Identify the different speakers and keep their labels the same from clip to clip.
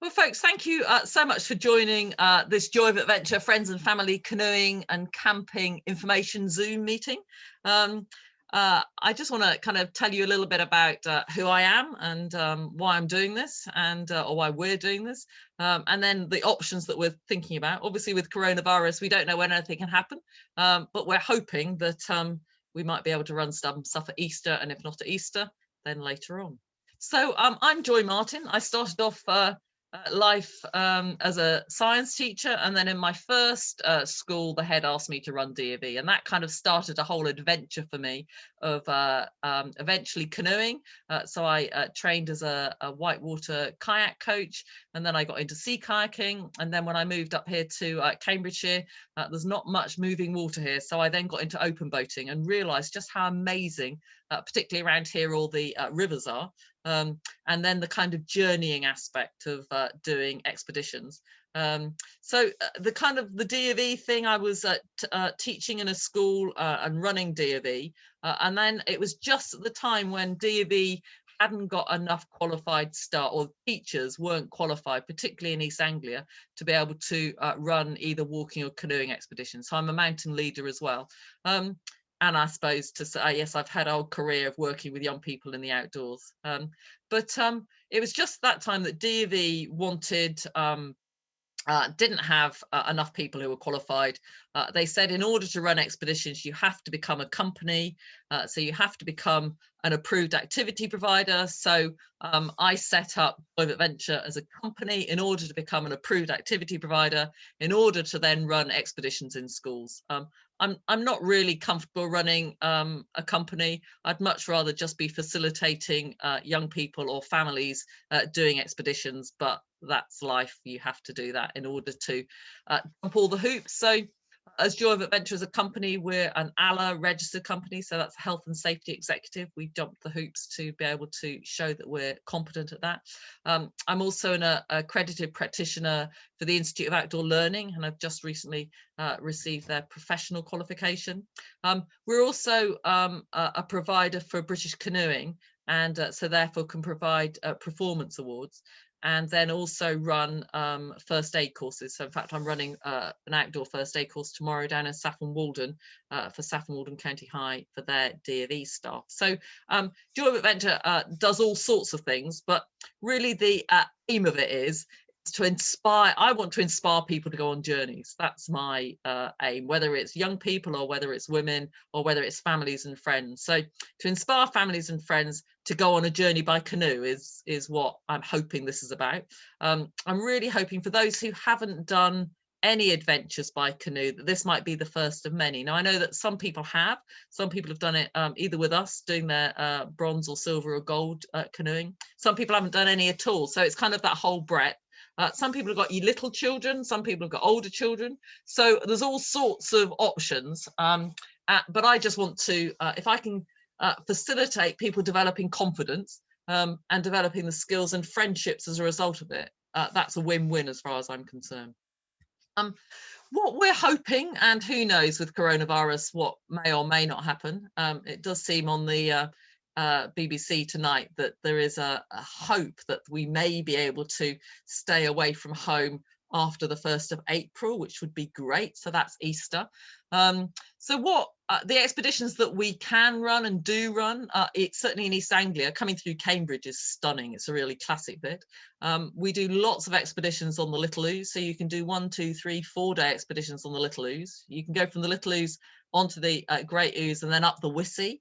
Speaker 1: Well, folks, thank you so much for joining this Joy of Adventure Friends and Family Canoeing and Camping Information Zoom meeting. I just want to kind of tell you a little bit about who I am and why I'm doing this and or why we're doing this, and then the options that we're thinking about. Obviously, with coronavirus, we don't know when anything can happen, but we're hoping that we might be able to run some stuff at Easter, and if not at Easter, then later on. So I'm Joy Martin. I started off life as a science teacher, and then in my first school the head asked me to run D&V, and that kind of started a whole adventure for me of eventually canoeing. So I trained as a whitewater kayak coach, and then I got into sea kayaking, and then when I moved up here to Cambridgeshire, there's not much moving water here, so I then got into open boating and realized just how amazing, particularly around here, all the rivers are. And then the kind of journeying aspect of doing expeditions. So the kind of the D&V thing, I was teaching in a school and running D&V, and then it was just at the time when D&V hadn't got enough qualified staff, or teachers weren't qualified, particularly in East Anglia, to be able to run either walking or canoeing expeditions. So I'm a mountain leader as well. And I suppose to say, yes, I've had a whole career of working with young people in the outdoors. But it was just that time that D&V wanted, didn't have enough people who were qualified. They said in order to run expeditions, you have to become a company. So you have to become an approved activity provider. So I set up Joy of Adventure as a company in order to become an approved activity provider, in order to then run expeditions in schools. I'm not really comfortable running a company. I'd much rather just be facilitating young people or families doing expeditions, but that's life. You have to do that in order to jump all the hoops. So as Joy of Adventure as a company, we're an ALA registered company, so that's Health and Safety Executive. We jumped the hoops to be able to show that we're competent at that. I'm also an accredited practitioner for the Institute of Outdoor Learning, and I've just recently received their professional qualification. We're also a provider for British Canoeing, and so therefore can provide performance awards, and then also run first aid courses. So in fact, I'm running an outdoor first aid course tomorrow down in Saffron Walden for Saffron Walden County High for their D&V staff. So Joy of Adventure does all sorts of things, but really the aim of it is to inspire. I want to inspire people to go on journeys. That's my aim, whether it's young people or whether it's women or whether it's families and friends. So to inspire families and friends to go on a journey by canoe is what I'm hoping this is about. I'm really hoping for those who haven't done any adventures by canoe that this might be the first of many. Now I know that some people have done it either with us doing their bronze or silver or gold canoeing. Some people haven't done any at all, so it's kind of that whole breadth. Some people have got little children, some people have got older children, so there's all sorts of options, but I just want to, if I can facilitate people developing confidence and developing the skills and friendships as a result of it, that's a win-win as far as I'm concerned. What we're hoping, and who knows with coronavirus what may or may not happen, it does seem on the BBC tonight that there is a hope that we may be able to stay away from home after the 1st of April, which would be great. So that's Easter. So what the expeditions that we can run and do run, it's certainly in East Anglia, coming through Cambridge is stunning. It's a really classic bit. We do lots of expeditions on the Little Ouse, so you can do 1, 2, 3, 4-day expeditions on the Little Ouse. You can go from the Little Ouse onto the Great Ouse and then up the Wissey.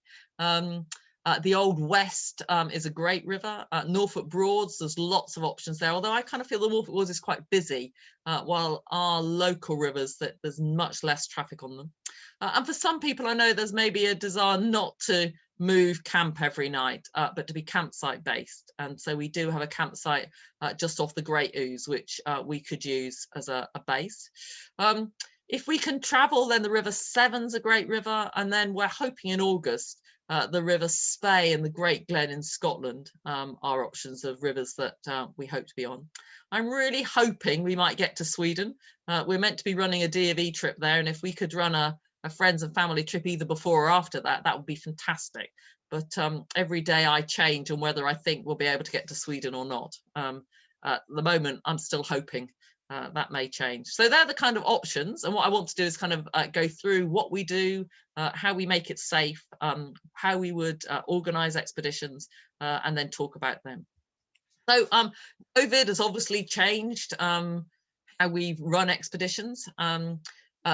Speaker 1: The Old West is a great river. Norfolk Broads, there's lots of options there, although I kind of feel the Norfolk Broads is quite busy, while our local rivers, that there's much less traffic on them. And for some people, I know there's maybe a desire not to move camp every night, but to be campsite based. And so we do have a campsite just off the Great Ouse, which we could use as a base. If we can travel, then the River Severn's a great river, and then we're hoping in August the River Spey and the Great Glen in Scotland are options of rivers that we hope to be on. I'm really hoping we might get to Sweden. We're meant to be running a D&V trip there, and if we could run a friends and family trip either before or after that, that would be fantastic. But every day I change on whether I think we'll be able to get to Sweden or not. at the moment, I'm still hoping that may change. So they're the kind of options. And what I want to do is kind of go through what we do, how we make it safe, how we would organise expeditions, and then talk about them. So COVID has obviously changed how we run expeditions.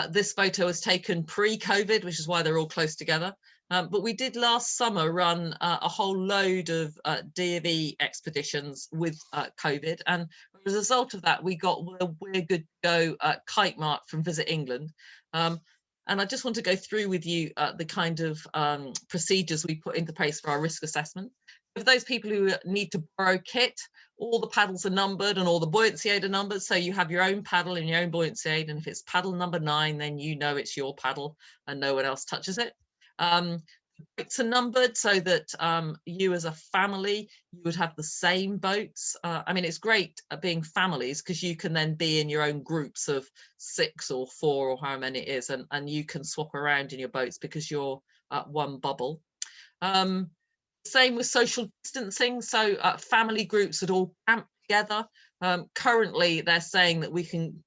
Speaker 1: This photo was taken pre-COVID, which is why they're all close together. But we did last summer run a whole load of D&V expeditions with COVID. And as a result of that, we got We're Good to Go kite mark from Visit England. And I just want to go through with you the kind of procedures we put into place for our risk assessment. For those people who need to borrow kit, all the paddles are numbered and all the buoyancy aid are numbered. So you have your own paddle and your own buoyancy aid. And if it's paddle number 9, then you know it's your paddle and no one else touches it. Boats are numbered so that you as a family, you would have the same boats. I mean, it's great being families because you can then be in your own groups of 6 or 4 or how many it is, and you can swap around in your boats because you're one bubble. Same with social distancing. So family groups would all camp together. Currently, they're saying that we can,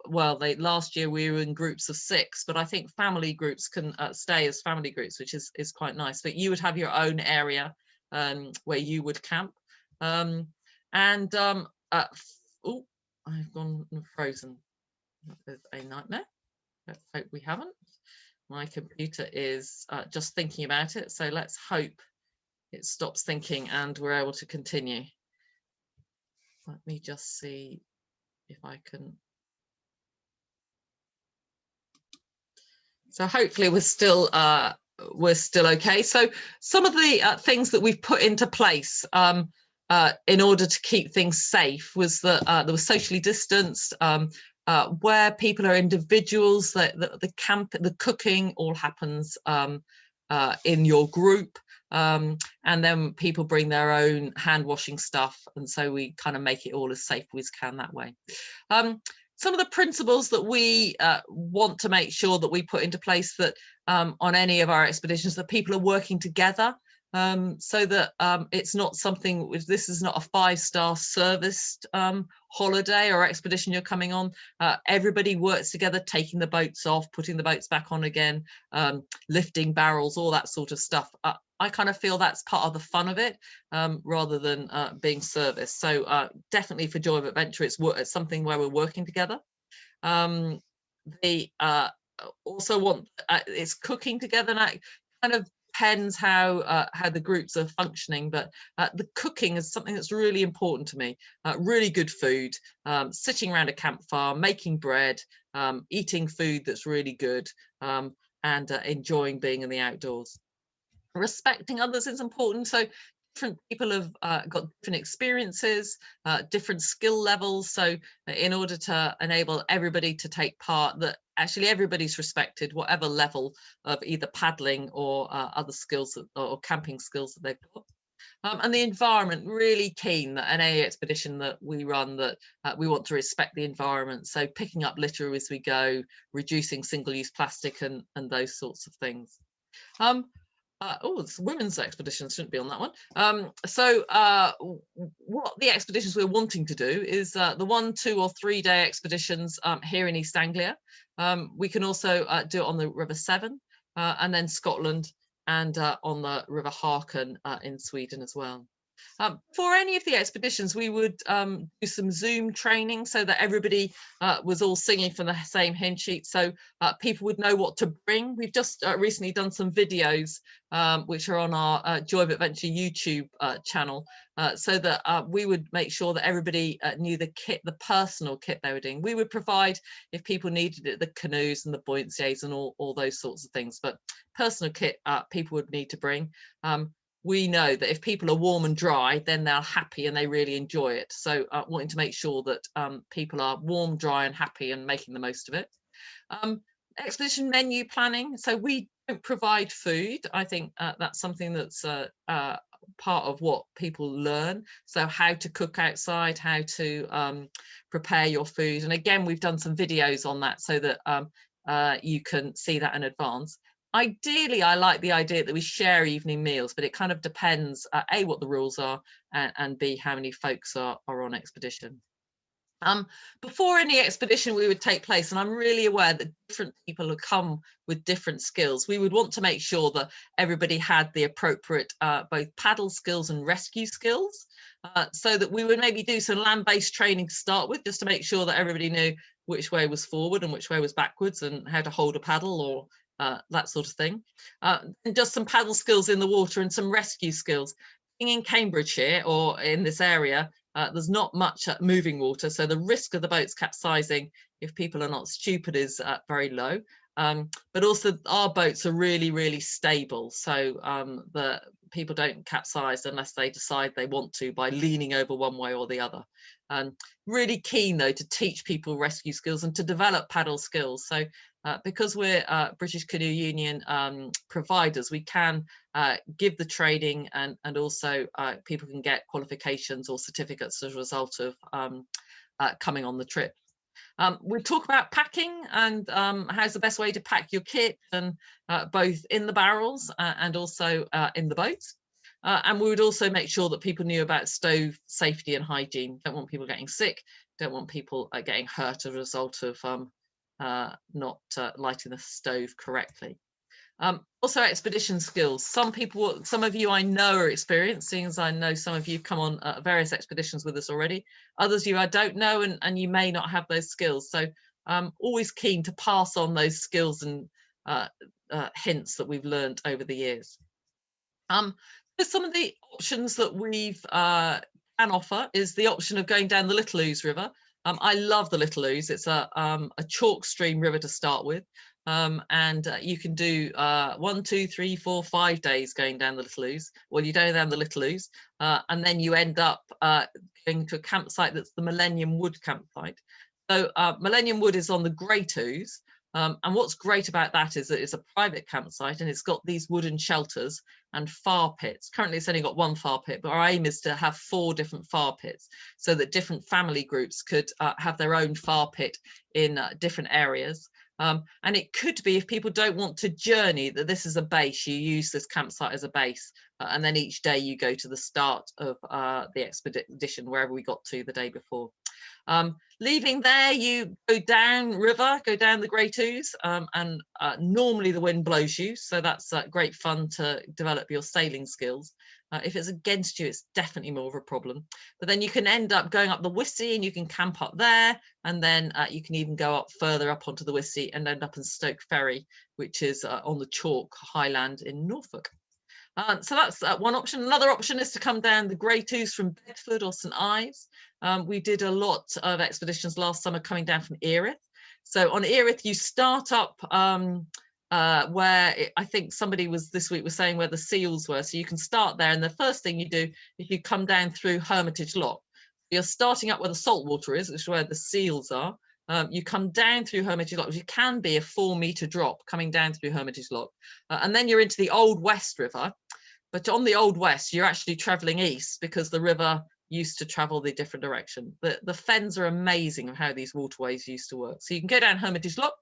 Speaker 1: last year we were in groups of 6, but I think family groups can stay as family groups, which is quite nice. But you would have your own area where you would camp. Oh, I've gone frozen. That is a nightmare. Let's hope we haven't. My computer is just thinking about it. So let's hope it stops thinking and we're able to continue. Let me just see if I can. So hopefully we're still okay. So some of the things that we've put into place in order to keep things safe was that there was socially distanced, where people are individuals, that the camp, the cooking all happens in your group. And then people bring their own hand washing stuff, and so we kind of make it all as safe as we can that way. Some of the principles that we want to make sure that we put into place that on any of our expeditions, that people are working together, so that it's not something, this is not a 5-star serviced holiday or expedition you're coming on. Everybody works together, taking the boats off, putting the boats back on again, lifting barrels, all that sort of stuff. I kind of feel that's part of the fun of it, rather than being serviced. So definitely for Joy of Adventure, it's something where we're working together. They also want it's cooking together, and that kind of depends how the groups are functioning, but the cooking is something that's really important to me. Really good food, sitting around a campfire, making bread, eating food that's really good, and enjoying being in the outdoors. Respecting others is important. So different people have got different experiences, different skill levels. So in order to enable everybody to take part, that actually everybody's respected, whatever level of either paddling or other skills or camping skills that they've got. And the environment, really keen that an AA expedition that we run, that we want to respect the environment. So picking up litter as we go, reducing single-use plastic and those sorts of things. It's women's expeditions, shouldn't be on that one. What the expeditions we're wanting to do is the 1, 2 or 3 day expeditions here in East Anglia. We can also do it on the River Severn, and then Scotland, and on the River Harken in Sweden as well. For any of the expeditions, we would do some Zoom training so that everybody was all singing from the same hymn sheet, so people would know what to bring. We've just recently done some videos which are on our Joy of Adventure YouTube channel, so that we would make sure that everybody knew the kit, the personal kit they were doing. We would provide, if people needed it, the canoes and the buoyancy aids and all those sorts of things, but personal kit people would need to bring. We know that if people are warm and dry, then they're happy and they really enjoy it. So wanting to make sure that people are warm, dry and happy and making the most of it. Expedition menu planning. So we don't provide food. I think that's something that's part of what people learn. So how to cook outside, how to prepare your food. And again, we've done some videos on that so that you can see that in advance. Ideally, I like the idea that we share evening meals, but it kind of depends, A, what the rules are, and B, how many folks are on expedition. Before any expedition we would take place, and I'm really aware that different people will come with different skills, we would want to make sure that everybody had the appropriate both paddle skills and rescue skills, so that we would maybe do some land-based training to start with, just to make sure that everybody knew which way was forward and which way was backwards and how to hold a paddle or that sort of thing. And just some paddle skills in the water and some rescue skills. Being in Cambridgeshire or in this area, there's not much moving water, so the risk of the boats capsizing, if people are not stupid, is very low. But also our boats are really, really stable, so the people don't capsize unless they decide they want to by leaning over one way or the other. Really keen though to teach people rescue skills and to develop paddle skills. So because we're British Canoe Union providers, we can give the training, and also people can get qualifications or certificates as a result of coming on the trip. We talk about packing and how's the best way to pack your kit, and both in the barrels and also in the boats. And we would also make sure that people knew about stove safety and hygiene. Don't want people getting sick, don't want people getting hurt as a result of not lighting the stove correctly. Also expedition skills. Some of you I know are experiencing, as I know some of you come on various expeditions with us already. Others you I don't know, and you may not have those skills. So I'm always keen to pass on those skills and hints that we've learned over the years. So some of the options that we've can offer is the option of going down the Little Ouse River. I love the Little Ouse. It's a chalk stream river to start with. And you can do 1, 2, 3, 4, 5 days going down the Little Ouse. Well, you go down the Little Ouse, and then you end up going to a campsite that's the Millennium Wood campsite. So Millennium Wood is on the Great Ouse. And what's great about that is that it's a private campsite and it's got these wooden shelters and fire pits. Currently it's only got one fire pit, but our aim is to have 4 different fire pits so that different family groups could have their own fire pit in different areas. And it could be, if people don't want to journey, that this is a base, you use this campsite as a base, and then each day you go to the start of the expedition, wherever we got to the day before. Leaving there, you go down river, go down the Great Ouse, and normally the wind blows you, so that's great fun to develop your sailing skills. If it's against you, it's definitely more of a problem. But then you can end up going up the Wissey and you can camp up there, and then you can even go up further up onto the Wissey and end up in Stoke Ferry, which is on the chalk highland in Norfolk. So that's one option. Another option is to come down the Great Ouse from Bedford or St Ives. We did a lot of expeditions last summer coming down from Erith. So on Erith, you start up where I think somebody was this week was saying where the seals were. So you can start there, and the first thing you do is you come down through Hermitage Lock. You're starting up where the salt water is, which is where the seals are. You come down through Hermitage Lock, which can be a 4-metre drop coming down through Hermitage Lock, and then you're into the Old West River. But on the Old West, you're actually travelling east because the river used to travel the different direction. The fens are amazing of how these waterways used to work. So you can go down Hermitage Lock,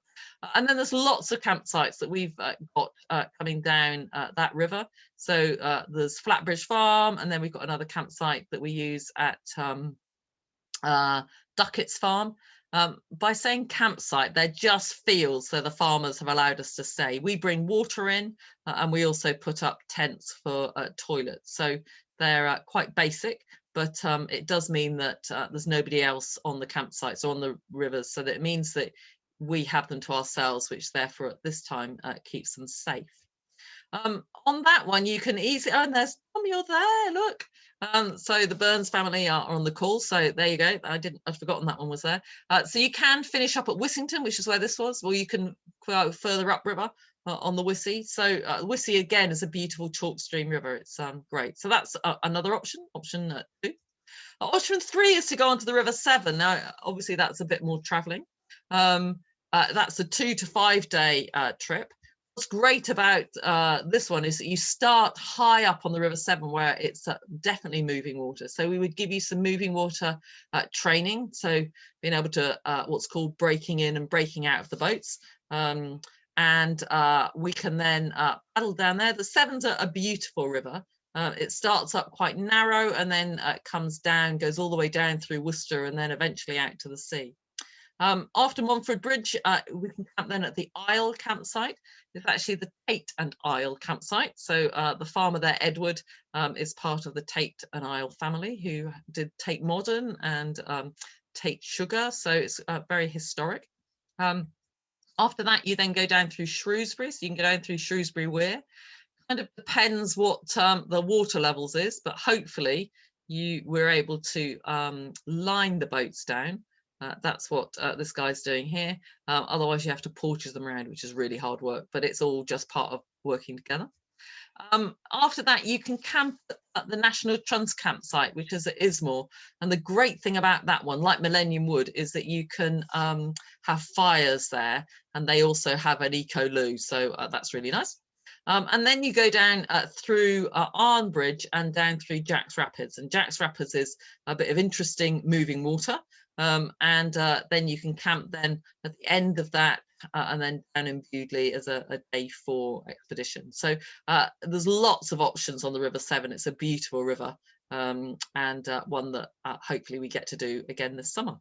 Speaker 1: and then there's lots of campsites that we've got coming down that river. So there's Flatbridge Farm, and then we've got another campsite that we use at Duckett's Farm. By saying campsite, they're just fields, so the farmers have allowed us to stay. We bring water in, and we also put up tents for toilets. So they're quite basic, but it does mean that there's nobody else on the campsites or on the rivers, so that it means that we have them to ourselves, which therefore at this time keeps them safe. On that one, you can easily, oh, and there's Tom, you're there, look. So the Burns family are on the call, so there you go. I'd forgotten that one was there. So you can finish up at Wissington, which is where this was, or you can go further upriver on the Wissey. So Wissey again is a beautiful chalk stream river. It's great. So that's another option, option 2. Option 3 is to go onto the River Severn. Now, obviously that's a bit more travelling. That's a 2 to 5 day trip. What's great about this one is that you start high up on the River Severn, where it's definitely moving water. So we would give you some moving water training, so being able to what's called breaking in and breaking out of the boats, and we can then paddle down there. The Severn's a beautiful river. It starts up quite narrow and then comes down, goes all the way down through Worcester and then eventually out to the sea. After Montford Bridge, we can camp then at the Isle campsite. It's actually the Tate and Isle campsite. So the farmer there, Edward, is part of the Tate and Isle family who did Tate Modern and Tate Sugar. So it's very historic. After that, you then go down through Shrewsbury. So you can go down through Shrewsbury Weir. Kind of depends what the water levels is, but hopefully we're able to line the boats down. That's what this guy's doing here. Otherwise, you have to portage them around, which is really hard work, but it's all just part of working together. After that, you can camp at the National Trust campsite, which is at Ismore. And the great thing about that one, like Millennium Wood, is that you can have fires there, and they also have an eco loo. So that's really nice. And then you go down through Arne Bridge and down through Jacks Rapids. And Jacks Rapids is a bit of interesting moving water. And then you can camp then at the end of that and then down in Bewdley as a day 4 expedition. So there's lots of options on the River Severn. It's a beautiful river and one that hopefully we get to do again this summer.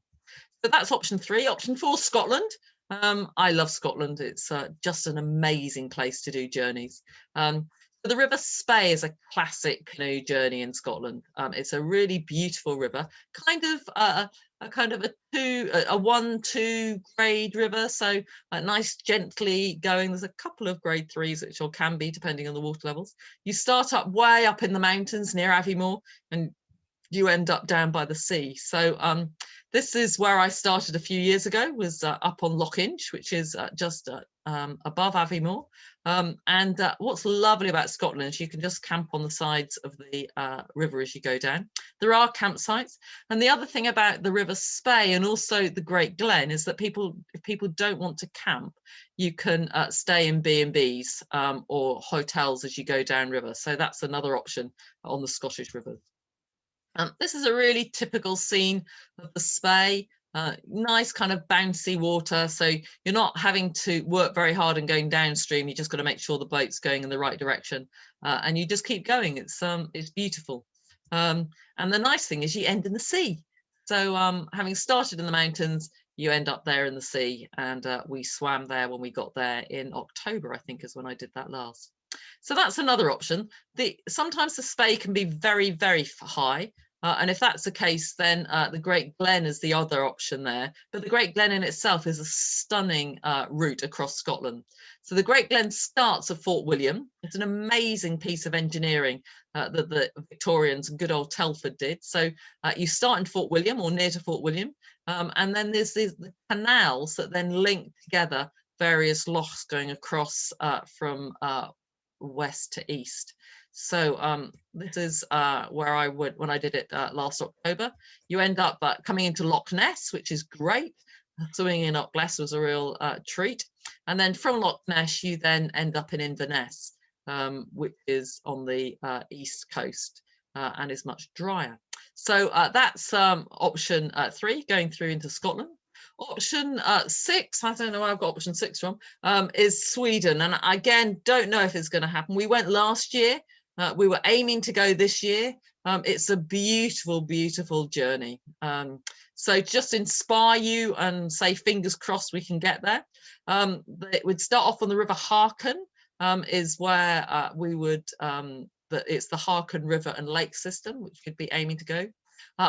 Speaker 1: So that's option 3. Option 4, Scotland. I love Scotland. It's just an amazing place to do journeys. The River Spey is a classic canoe journey in Scotland. It's a really beautiful river, kind of a 1-2 grade river, so nice, gently going. There's a couple of grade 3s, which can be depending on the water levels. You start up way up in the mountains near Aviemore, and you end up down by the sea. So this is where I started a few years ago, was up on Loch Inch, which is just above Aviemore. And what's lovely about Scotland is you can just camp on the sides of the river as you go down. There are campsites. And the other thing about the River Spey and also the Great Glen is that if people don't want to camp, you can stay in B&Bs or hotels as you go downriver. So that's another option on the Scottish rivers. This is a really typical scene of the Spey. Nice kind of bouncy water, so you're not having to work very hard and going downstream. You just got to make sure the boat's going in the right direction, and you just keep going. It's beautiful, and the nice thing is you end in the sea. So having started in the mountains, you end up there in the sea, and we swam there when we got there in October, I think, is when I did that last. So that's another option. Sometimes the Spey can be very, very high. And if that's the case, then the Great Glen is the other option there. But the Great Glen in itself is a stunning route across Scotland. So the Great Glen starts at Fort William. It's an amazing piece of engineering that the Victorians and good old Telford did. So you start in Fort William or near to Fort William. And then there's the canals that then link together various lochs going across from west to east. So this is where I would, when I did it last October, you end up coming into Loch Ness, which is great. Swimming in Loch Ness was a real treat. And then from Loch Ness, you then end up in Inverness, which is on the east coast and is much drier. So that's option 3, going through into Scotland. Option 6, I don't know where I've got option 6 from, is Sweden. And again, don't know if it's going to happen. We went last year. We were aiming to go this year. It's a beautiful, beautiful journey. So just inspire you and say, fingers crossed we can get there. It would start off on the River Harken, is where we would, it's the Harken River and Lake system, which you'd be aiming to go.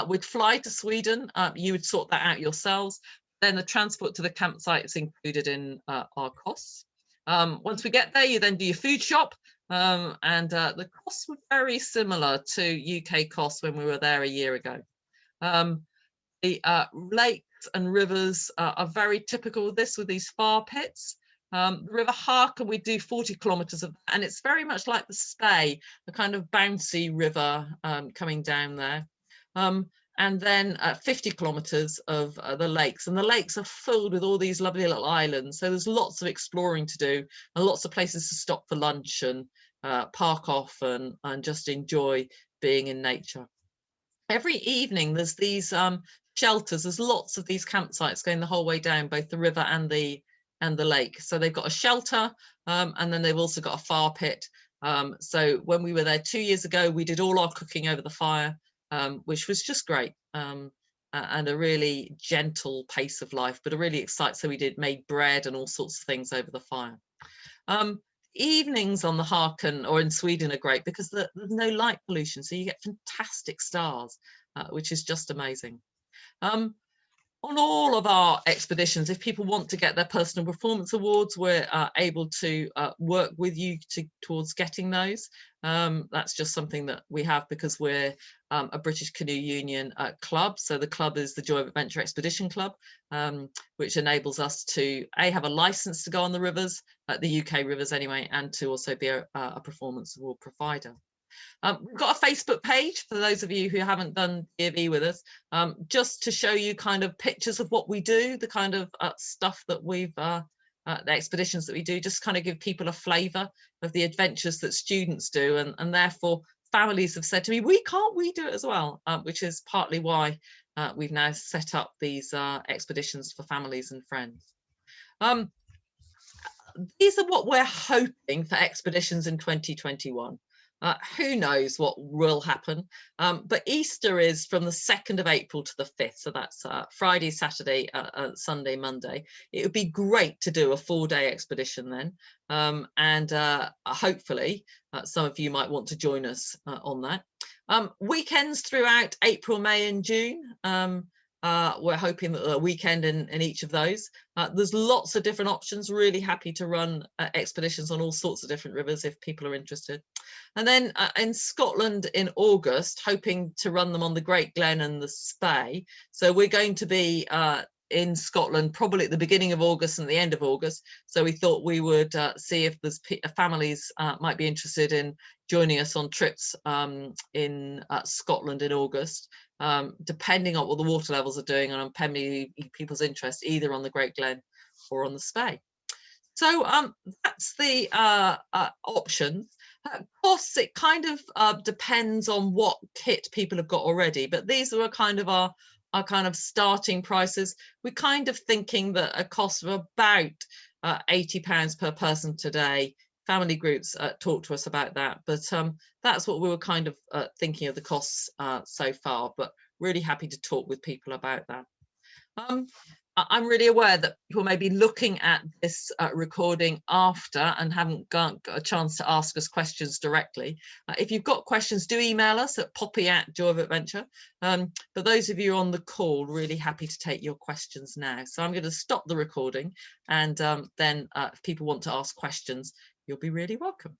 Speaker 1: We'd fly to Sweden. You would sort that out yourselves. Then the transport to the campsite is included in our costs. Once we get there, you then do your food shop. And the costs were very similar to UK costs when we were there a year ago. The lakes and rivers are very typical of this with these far pits. The River Harken, we do 40 kilometres of that, and it's very much like the Spey, a kind of bouncy river coming down there. And then 50 kilometres of the lakes, and the lakes are filled with all these lovely little islands. So there's lots of exploring to do and lots of places to stop for lunch and park off and just enjoy being in nature. Every evening there's these shelters. There's lots of these campsites going the whole way down both the river and the lake. So they've got a shelter and then they've also got a fire pit. So when we were there 2 years ago, we did all our cooking over the fire, which was just great. And a really gentle pace of life, but a really exciting. So we made bread and all sorts of things over the fire. Evenings on the Harken or in Sweden are great because there's no light pollution, so you get fantastic stars, which is just amazing. On all of our expeditions, if people want to get their personal performance awards, we're able to work with you towards getting those. That's just something that we have because we're a British Canoe Union club. So the club is the Joy of Adventure Expedition Club, which enables us to have a license to go on the rivers, the UK rivers anyway, and to also be a performance award provider. We've got a Facebook page for those of you who haven't done DOV with us, just to show you kind of pictures of what we do, the kind of stuff that we've, the expeditions that we do, just kind of give people a flavour of the adventures that students do, and therefore families have said to me, can't we do it as well? Which is partly why we've now set up these expeditions for families and friends. These are what we're hoping for expeditions in 2021. Who knows what will happen, but Easter is from the 2nd of April to the 5th, so that's Friday, Saturday, Sunday, Monday. It would be great to do a 4-day expedition then, and hopefully some of you might want to join us on that. Weekends throughout April, May and June. We're hoping that a weekend in each of those. There's lots of different options. Really happy to run expeditions on all sorts of different rivers if people are interested. And then in Scotland in August, hoping to run them on the Great Glen and the Spey. So we're going to be in Scotland probably at the beginning of August and the end of August. So we thought we would see if there's families might be interested in joining us on trips in Scotland in August, depending on what the water levels are doing and on people's interest, either on the Great Glen or on the Spey. So that's the options. Costs, it kind of depends on what kit people have got already, but these are kind of our kind of starting prices. We're kind of thinking that a cost of about £80 per person today. Family groups talk to us about that, but that's what we were kind of thinking of the costs so far, but really happy to talk with people about that. I'm really aware that people may be looking at this recording after and haven't got a chance to ask us questions directly. If you've got questions, do email us at poppy@joyofadventure. For those of you on the call, really happy to take your questions now. So I'm going to stop the recording, and then if people want to ask questions, you'll be really welcome.